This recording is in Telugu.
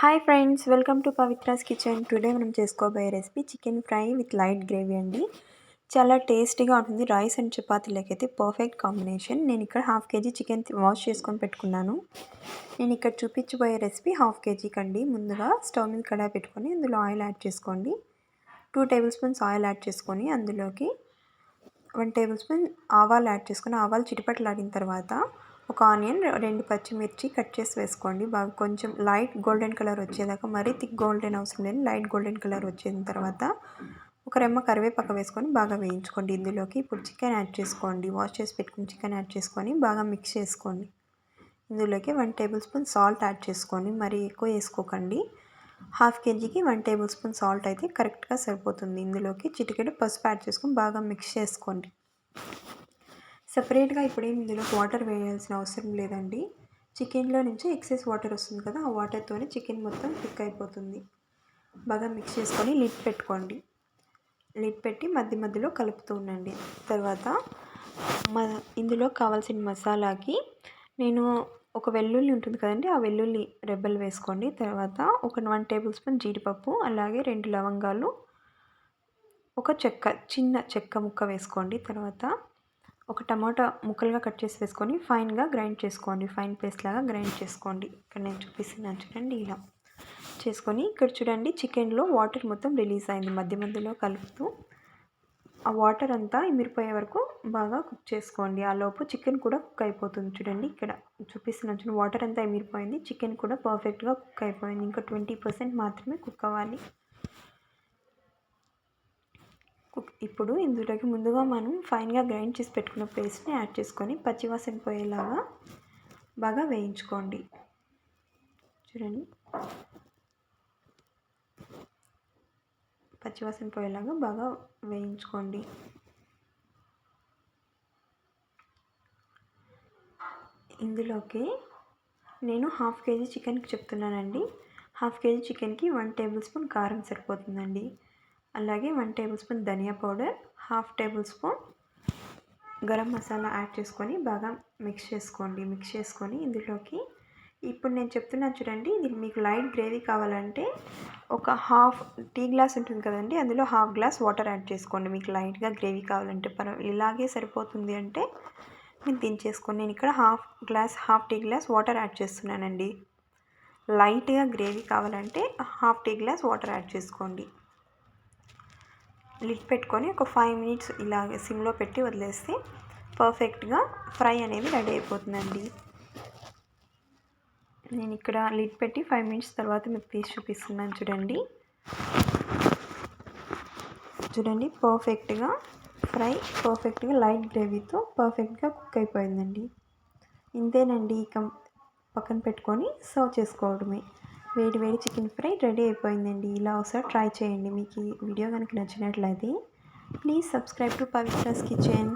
Hi friends, welcome to Pavithra's kitchen. Today మనం చేసుకోబోయే recipe chicken fry with light gravy అండి. చాలా టేస్టీగా ఉంటుంది. రైస్ అండ్ చపాతీలకి అయితే పర్ఫెక్ట్ కాంబినేషన్. నేను ఇక్కడ హాఫ్ కేజీ చికెన్ వాష్ చేసుకొని పెట్టుకున్నాను. నేను ఇక్కడ చూపించబోయే రెసిపీ హాఫ్ కేజీకి అండి. ముందుగా స్టవ్ మీద కడాయి పెట్టుకొని అందులో ఆయిల్ యాడ్ చేసుకోండి. 2 టేబుల్ స్పూన్స్ ఆయిల్ యాడ్ చేసుకొని అందులోకి 1 టేబుల్ స్పూన్ ఆవాలు యాడ్ చేసుకొని ఆవాలు చిటిపట్లాడిన తర్వాత ఒక ఆనియన్, 2 పచ్చిమిర్చి కట్ చేసి వేసుకోండి. బాగా కొంచెం లైట్ గోల్డెన్ కలర్ వచ్చేదాకా, మరీ థిక్ గోల్డెన్ అవసరం లేదు, లైట్ గోల్డెన్ కలర్ వచ్చిన తర్వాత ఒక రెమ్మ కరివేపాకు వేసుకొని బాగా వేయించుకోండి. ఇందులోకి ఇప్పుడు చికెన్ యాడ్ చేసుకోండి. వాష్ చేసి పెట్టుకుని చికెన్ యాడ్ చేసుకొని బాగా మిక్స్ చేసుకోండి. ఇందులోకి 1 టేబుల్ స్పూన్ సాల్ట్ యాడ్ చేసుకోండి. మరీ ఎక్కువ వేసుకోకండి. హాఫ్ కేజీకి 1 టేబుల్ స్పూన్ సాల్ట్ అయితే కరెక్ట్గా సరిపోతుంది. ఇందులోకి చిటికెడు పసుపు యాడ్ చేసుకొని బాగా మిక్స్ చేసుకోండి. సపరేట్గా ఇప్పుడేం ఇందులో వాటర్ వేయాల్సిన అవసరం లేదండి. చికెన్లో నుంచి ఎక్సెస్ వాటర్ వస్తుంది కదా, ఆ వాటర్తోనే చికెన్ మొత్తం కుక్ అయిపోతుంది. బాగా మిక్స్ చేసుకొని లిడ్ పెట్టుకోండి. లిడ్ పెట్టి మధ్య మధ్యలో కలుపుతూ ఉండండి. తర్వాత ఇందులో కావాల్సిన మసాలాకి నేను ఒక వెల్లుల్లి ఉంటుంది కదండి, ఆ వెల్లుల్లి రెబ్బలు వేసుకోండి. తర్వాత ఒక 1 టేబుల్ స్పూన్ జీడిపప్పు, అలాగే 2 లవంగాలు, ఒక చిన్న చెక్క ముక్క వేసుకోండి. తర్వాత ఒక టమాటా ముక్కలుగా కట్ చేసి వేసుకొని ఫైన్గా గ్రైండ్ చేసుకోండి. ఫైన్ పేస్ట్ లాగా గ్రైండ్ చేసుకోండి. ఇక్కడ నేను చూపిస్తున్నాను చూడండి, ఇలా చేసుకొని ఇక్కడ చూడండి చికెన్లో వాటర్ మొత్తం రిలీజ్ అయింది. మధ్య మధ్యలో కలుపుతూ ఆ వాటర్ అంతా ఇమిరిపోయే వరకు బాగా కుక్ చేసుకోండి. ఆ లోపు చికెన్ కూడా కుక్ అయిపోతుంది. చూడండి ఇక్కడ చూపిస్తున్నాను చూడండి, వాటర్ అంతా ఇమిరిపోయింది, చికెన్ కూడా పర్ఫెక్ట్గా కుక్ అయిపోయింది. ఇంకా 20% మాత్రమే కుక్ అవ్వాలి. ఇప్పుడు ఇందులోకి ముందుగా మనం ఫైన్గా గ్రైండ్ చేసి పెట్టుకున్న పేస్ట్ని యాడ్ చేసుకొని పచ్చివాసన పోయేలాగా బాగా వేయించుకోండి. చూడండి, పచ్చివాసన పోయేలాగా బాగా వేయించుకోండి. ఇందులోకి నేను హాఫ్ కేజీ చికెన్కి చెప్తున్నానండి. హాఫ్ కేజీ చికెన్కి 1 టేబుల్ స్పూన్ కారం సరిపోతుందండి. అలాగే 1 టేబుల్ స్పూన్ ధనియా powder, half tablespoon garam masala add చేసుకొని బాగా మిక్స్ చేసుకోండి. మిక్స్ చేసుకొని ఇందులోకి ఇప్పుడు నేను చెప్తున్నాను చూడండి, ఇది మీకు లైట్ గ్రేవీ కావాలంటే ఒక హాఫ్ టీ గ్లాస్ ఉంటుంది కదండి, అందులో హాఫ్ గ్లాస్ వాటర్ యాడ్ చేసుకోండి. మీకు లైట్గా గ్రేవీ కావాలంటే ఇలాగే సరిపోతుంది అంటే మీరు దించేసుకోండి. నేను ఇక్కడ half tea glass water add చేస్తున్నానండి. లైట్గా గ్రేవీ కావాలంటే half tea glass water add చేసుకోండి. లిడ్ పెట్టుకొని ఒక 5 మినిట్స్ ఇలాగే సిమ్లో పెట్టి వదిలేస్తే పర్ఫెక్ట్గా ఫ్రై అనేది రెడీ అయిపోతుందండి. నేను ఇక్కడ లిడ్ పెట్టి 5 మినిట్స్ తర్వాత మీకు తీసి చూపిస్తున్నాను చూడండి. పర్ఫెక్ట్గా లైట్ గ్రేవీతో పర్ఫెక్ట్గా కుక్ అయిపోయిందండి. ఇంతేనండి, ఇక పక్కన పెట్టుకొని సర్వ్ చేసుకోవడమే. వేడి వేడి చికెన్ ఫ్రై రెడీ అయిపోయిందండి. ఇలా ఒకసారి ట్రై చేయండి. మీకు ఈ వీడియో కనుక నచ్చినట్లయితే please subscribe to Pavithra's kitchen.